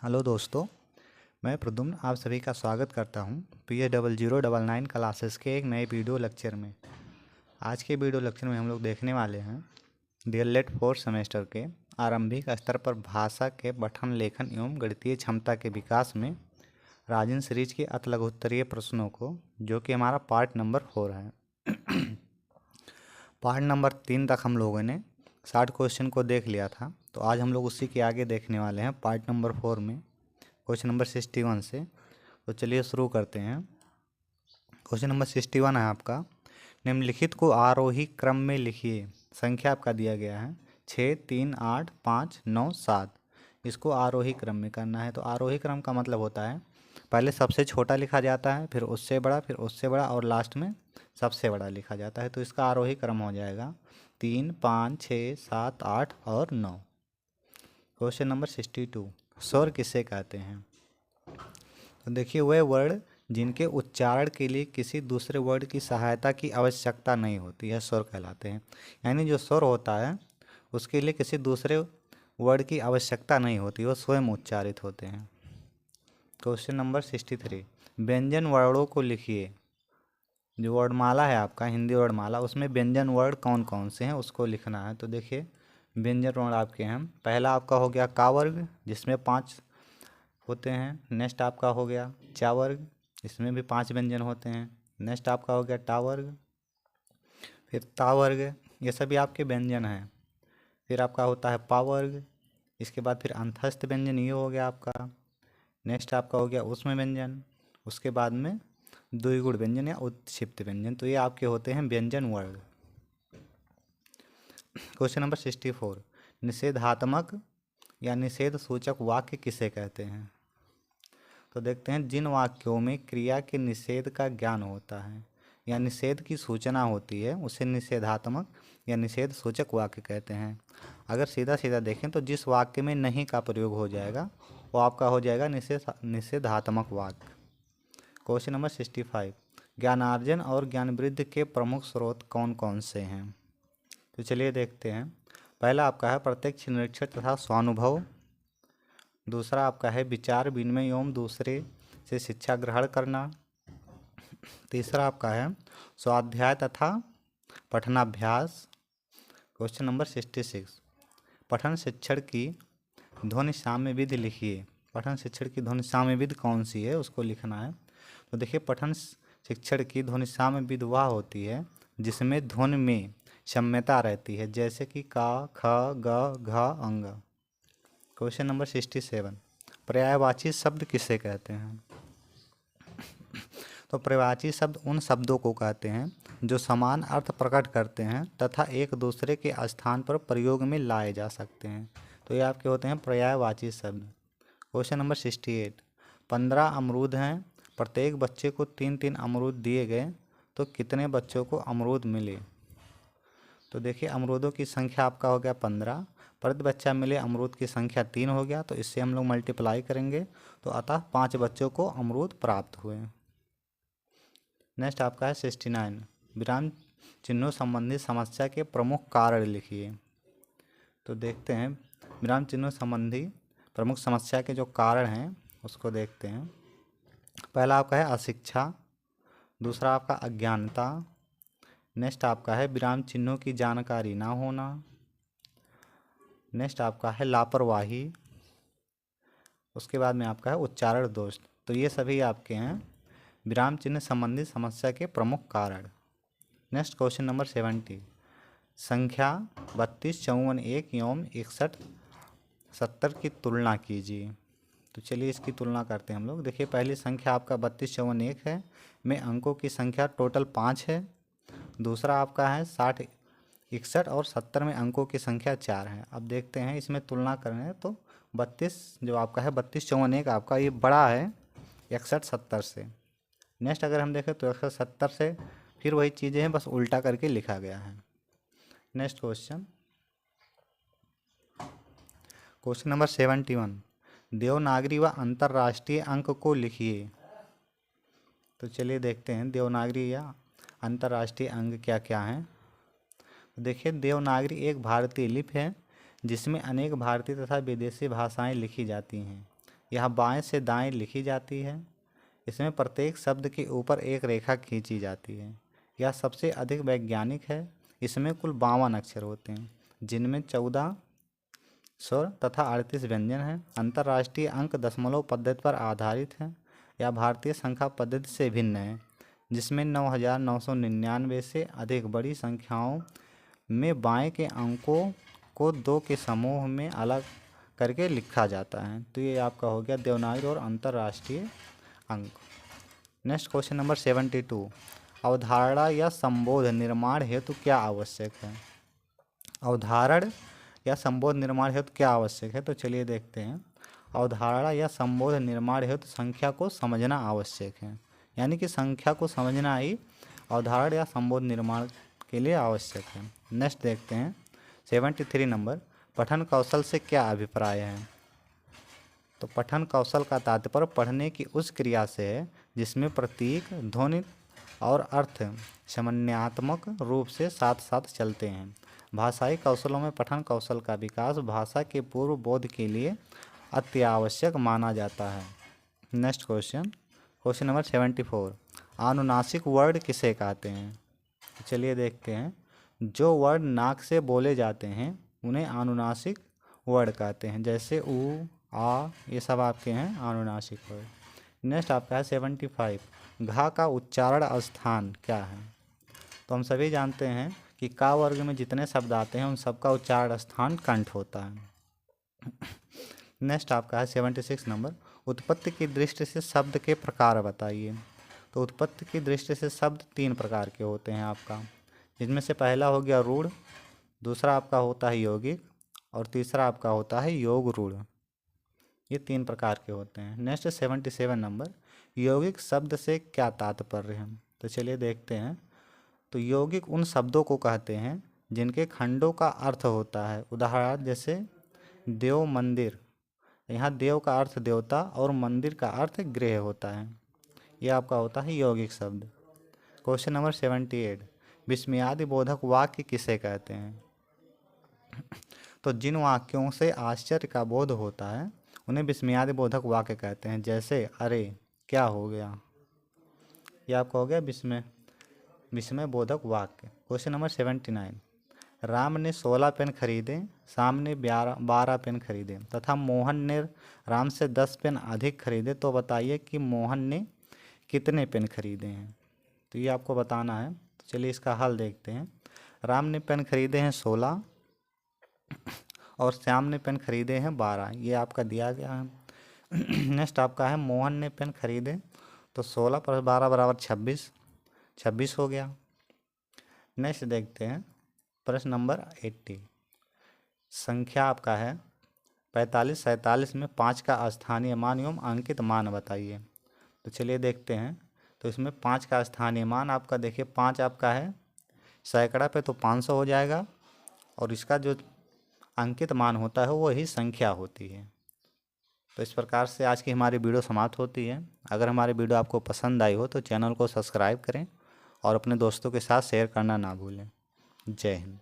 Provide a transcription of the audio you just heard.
Hello दोस्तों, मैं प्रद्युम्न आप सभी का स्वागत करता हूं PA0099 क्लासेस के एक नए वीडियो लेक्चर में। आज के वीडियो लेक्चर में हम लोग देखने वाले हैं DLED 4 सेमेस्टर के आरंभिक स्तर पर भाषा के पठन लेखन एवं गणितीय क्षमता के विकास में राजन सीरीज के अति लघुत्तरीय प्रश्नों को, जो कि हमारा पार्ट नंबर 4 है। पार्ट नंबर 3 तक हम लोगों ने 60 क्वेश्चन को देख लिया था, तो आज हम लोग उसी के आगे देखने वाले हैं पार्ट नंबर 4 में क्वेश्चन नंबर 61 से। तो चलिए शुरू करते हैं। क्वेश्चन नंबर 61 है आपका, निम्नलिखित को आरोही क्रम में लिखिए। संख्या आपका दिया गया है 6, 3, 8, 5, 9, 7। इसको आरोही क्रम में करना है। तो आरोही क्रम का मतलब होता है पहले सबसे छोटा लिखा जाता है, फिर उससे बड़ा, फिर उससे बड़ा और लास्ट में सबसे बड़ा लिखा जाता है। तो इसका आरोही क्रम हो जाएगा 3, 5, 6, 7, 8 और 9। क्वेश्चन नंबर 62, स्वर किसे कहते हैं? तो देखिए, वह वर्ड जिनके उच्चारण के लिए किसी दूसरे वर्ड की सहायता की आवश्यकता नहीं होती है स्वर कहलाते हैं। यानी जो स्वर होता है उसके लिए किसी दूसरे वर्ड की आवश्यकता नहीं होती, वो स्वयं उच्चारित होते हैं। क्वेश्चन नंबर 63, व्यंजन वर्णों को लिखिए। जो वर्णमाला है आपका हिंदी वर्णमाला, उसमें व्यंजन वर्ण कौन कौन से हैं उसको लिखना है। तो देखिए, व्यंजन वर्ण आपके हैं, पहला आपका हो गया का वर्ग, जिसमें 5 होते हैं। नेक्स्ट आपका हो गया चा वर्ग, इसमें भी 5 व्यंजन होते हैं। नेक्स्ट आपका हो गया टा वर्ग, फिर ता वर्ग, ये सभी आपके व्यंजन हैं। फिर आपका होता है पा वर्ग, इसके बाद फिर अंतस्थ व्यंजन, ये हो गया आपका। नेक्स्ट आपका हो गया उसमें व्यंजन, उसके बाद में द्विगुण व्यंजन या उत्क्षिप्त व्यंजन। तो ये आपके होते हैं व्यंजन वर्ग। क्वेश्चन नंबर 64, निषेधात्मक या निषेध सूचक वाक्य किसे कहते हैं? तो देखते हैं, जिन वाक्यों में क्रिया के निषेध का ज्ञान होता है या निषेध की सूचना होती है उसे निषेधात्मक या निषेध सूचक वाक्य कहते हैं। अगर सीधा सीधा देखें तो जिस वाक्य में नहीं का प्रयोग हो जाएगा वो आपका हो जाएगा निषेधात्मक वाक्य। क्वेश्चन नंबर 65, ज्ञानार्जन और ज्ञान वृद्धि के प्रमुख स्रोत कौन कौन से हैं? तो चलिए देखते हैं। पहला आपका है प्रत्यक्ष निरीक्षण तथा स्वानुभव। दूसरा आपका है विचार विनिमय एवं दूसरे से शिक्षा ग्रहण करना। तीसरा आपका है स्वाध्याय तथा पठनाभ्यास। क्वेश्चन नंबर 66, पठन शिक्षण की ध्वनि साम्य विधि लिखिए। पठन शिक्षण की ध्वनि साम्य विधि कौन सी है उसको लिखना है। तो देखिए, पठन शिक्षण की ध्वनि साम्य विधि वह होती है जिसमें ध्वनि में साम्यता रहती है, जैसे कि का, ख, ग, घ, अंग। क्वेश्चन नंबर 67, पर्यायवाची शब्द किसे कहते हैं? तो पर्यायवाची शब्द उन शब्दों को कहते हैं जो समान अर्थ प्रकट करते हैं तथा एक दूसरे के स्थान पर प्रयोग में लाए जा सकते हैं। तो ये आपके होते हैं पर्यायवाची शब्द। क्वेश्चन नंबर 68, 15 अमरूद हैं, प्रत्येक बच्चे को 3-3 अमरूद दिए गए, तो कितने बच्चों को अमरूद मिले? तो देखिए, अमरूदों की संख्या आपका हो गया 15, प्रति बच्चा मिले अमरूद की संख्या 3 हो गया, तो इससे हम लोग मल्टीप्लाई करेंगे, तो अतः 5 बच्चों को अमरूद प्राप्त हुए। नेक्स्ट आपका है 69, विराम चिन्हों संबंधी समस्या के प्रमुख कारण लिखिए। तो देखते हैं, विराम चिन्हों संबंधी प्रमुख समस्या के जो कारण हैं उसको देखते हैं। पहला आपका है अशिक्षा, दूसरा आपका अज्ञानता, नेक्स्ट आपका है विराम चिन्हों की जानकारी ना होना, नेक्स्ट आपका है लापरवाही, उसके बाद में आपका है उच्चारण दोष। तो ये सभी आपके हैं विराम चिन्ह संबंधी समस्या के प्रमुख कारण। नेक्स्ट क्वेश्चन नंबर 70, संख्या 32, 54, 1 एवं 61, 70 की तुलना कीजिए। तो चलिए इसकी तुलना करते हैं हम लोग। देखिए, पहली संख्या आपका 32, 54, 1 है, में अंकों की संख्या टोटल 5 है। दूसरा आपका है 60, 61 और 70 में अंकों की संख्या 4 है। अब देखते हैं इसमें तुलना करें तो 32 जो आपका है 32, 54, 1 आपका ये बड़ा है 61, 70 से। नेक्स्ट अगर हम देखें तो 61, 70 से फिर वही चीज़ें हैं, बस उल्टा करके लिखा गया है। नेक्स्ट क्वेश्चन नंबर 71, देवनागरी व अंतर्राष्ट्रीय अंक को लिखिए। तो चलिए देखते हैं देवनागरी या अंतर्राष्ट्रीय अंक क्या क्या हैं। देखिए, देवनागरी एक भारतीय लिपि है जिसमें अनेक भारतीय तथा विदेशी भाषाएं लिखी जाती हैं। यह बाएं से दाएं लिखी जाती है। इसमें प्रत्येक शब्द के ऊपर एक रेखा खींची जाती है। यह सबसे अधिक वैज्ञानिक है। इसमें कुल 52 अक्षर होते हैं, जिनमें 14 स्वर तथा 38 व्यंजन हैं। अंतर्राष्ट्रीय अंक दशमलव पद्धति पर आधारित है। यह भारतीय संख्या पद्धति से भिन्न है, जिसमें 9999 से अधिक बड़ी संख्याओं में बाएं के अंकों को 2 के समूह में अलग करके लिखा जाता है। तो ये आपका हो गया देवनागरी और अंतर्राष्ट्रीय अंक। नेक्स्ट क्वेश्चन नंबर 72, अवधारणा या संबोध निर्माण हेतु क्या आवश्यक है? अवधारण या संबोध निर्माण हेतु क्या आवश्यक है? तो चलिए देखते हैं। अवधारणा या संबोध निर्माण हेतु संख्या को समझना आवश्यक है, यानी कि संख्या को समझना ही अवधारण या संबोध निर्माण के लिए आवश्यक है। नेक्स्ट देखते हैं 73 नंबर, पठन कौशल से क्या अभिप्राय है? तो पठन कौशल का तात्पर्य पढ़ने की उस क्रिया से है जिसमें प्रतीक, ध्वनि और अर्थ समन्वयात्मक रूप से साथ साथ चलते हैं। भाषाई कौशलों में पठन कौशल का विकास भाषा के पूर्व बोध के लिए अत्यावश्यक माना जाता है। नेक्स्ट क्वेश्चन नंबर 74, अनुनासिक वर्ड किसे कहते हैं? चलिए देखते हैं। जो वर्ड नाक से बोले जाते हैं उन्हें अनुनासिक वर्ड कहते हैं, जैसे ऊ, आ, ये सब आपके हैं अनुनासिक वर्ड। नेक्स्ट आपका है 75, घा का उच्चारण स्थान क्या है? तो हम सभी जानते हैं कि का वर्ग में जितने शब्द आते हैं उन सबका उच्चारण स्थान कंठ होता है। नेक्स्ट आपका है 76 नंबर, उत्पत्ति की दृष्टि से शब्द के प्रकार बताइए। तो उत्पत्ति की दृष्टि से शब्द 3 प्रकार के होते हैं आपका, जिनमें से पहला हो गया रूढ़, दूसरा आपका होता है यौगिक और तीसरा आपका होता है योग रूढ़। ये 3 प्रकार के होते हैं। नेक्स्ट 77 नंबर, यौगिक शब्द से क्या तात्पर्य है? तो चलिए देखते हैं। तो यौगिक उन शब्दों को कहते हैं जिनके खंडों का अर्थ होता है। उदाहरण जैसे देव, मंदिर। यहाँ देव का अर्थ देवता और मंदिर का अर्थ गृह होता है। यह आपका होता है यौगिक शब्द। क्वेश्चन नंबर 78, विस्मयादि बोधक वाक्य किसे कहते हैं? तो जिन वाक्यों से आश्चर्य का बोध होता है उन्हें विस्मयादि बोधक वाक्य कहते हैं, जैसे अरे क्या हो गया। यह आपका हो गया विस्मय बोधक वाक्य। क्वेश्चन नंबर 79, राम ने 16 पेन खरीदे, श्याम ने 12 पेन खरीदे तथा मोहन ने राम से 10 पेन अधिक खरीदे, तो बताइए कि मोहन ने कितने पेन खरीदे हैं? तो ये आपको बताना है। तो चलिए इसका हल देखते हैं। राम ने पेन खरीदे हैं 16 और श्याम ने पेन खरीदे हैं 12, ये आपका दिया गया है। नेक्स्ट आपका है मोहन ने पेन खरीदे, तो 16 + 12 = 26 हो गया। नेक्स्ट देखते हैं प्रश्न नंबर 80, संख्या आपका है 45 47 में 5 का स्थानीय मान एवं अंकित मान बताइए। तो चलिए देखते हैं। तो इसमें 5 का स्थानीय मान आपका देखिए 5 आपका है सैकड़ा पे, तो 500 हो जाएगा और इसका जो अंकित मान होता है वो ही संख्या होती है। तो इस प्रकार से आज की हमारी वीडियो समाप्त होती है। अगर हमारी वीडियो आपको पसंद आई हो तो चैनल को सब्सक्राइब करें और अपने दोस्तों के साथ शेयर करना ना भूलें। जय हिंद।